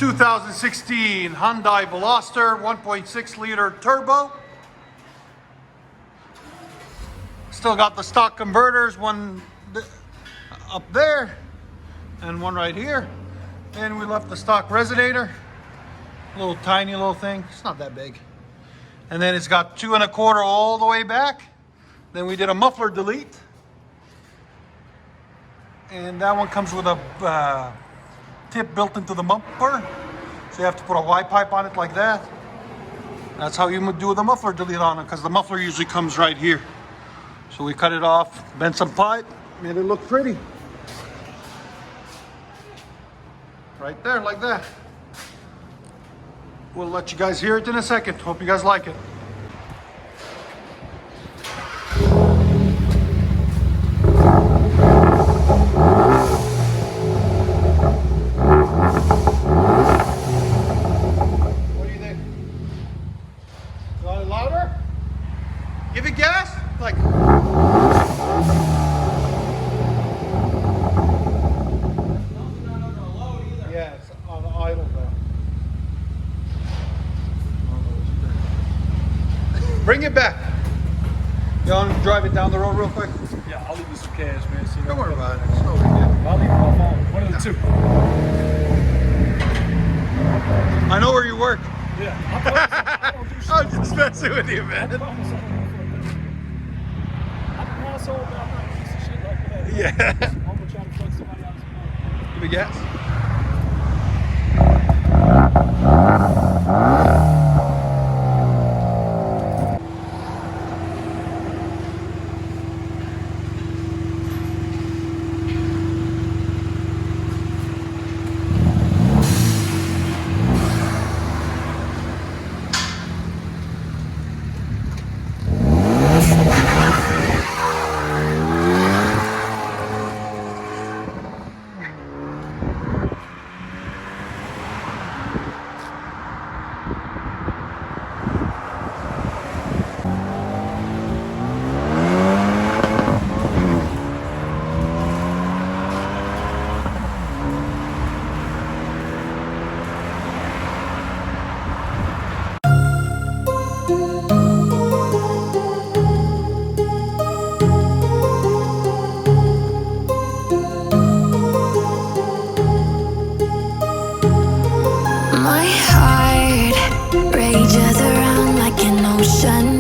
2016 Hyundai Veloster 1.6 liter turbo. Still got the stock converters, one up there and one right here. And we left the stock resonator, little tiny little thing. It's not that big. And then it's got 2 1/4 all the way back. Then we did a muffler delete. And that one comes with a tip built into the bumper. So you have to put a Y pipe on it like that. That's how you do the muffler delete on it, because the muffler usually comes right here. So we cut it off, bent some pipe, made it look pretty. Right there, like that. We'll let you guys hear it in a second. Hope you guys like it. What do you think? You want it louder? Give it gas? Like. Yeah, it's on idle now. Bring it back. You want to drive it down the road real quick? Yeah, I'll leave you some cash, man. So Don't worry about it. It's no big deal. I'll leave my phone. One of the two. I know where you work. Yeah. I'm just messing with you, man. I'm an asshole, but I'm not a piece of shit like that. Yeah. I'm gonna try to fuck somebody else. Give me gas. My heart rages around like an ocean.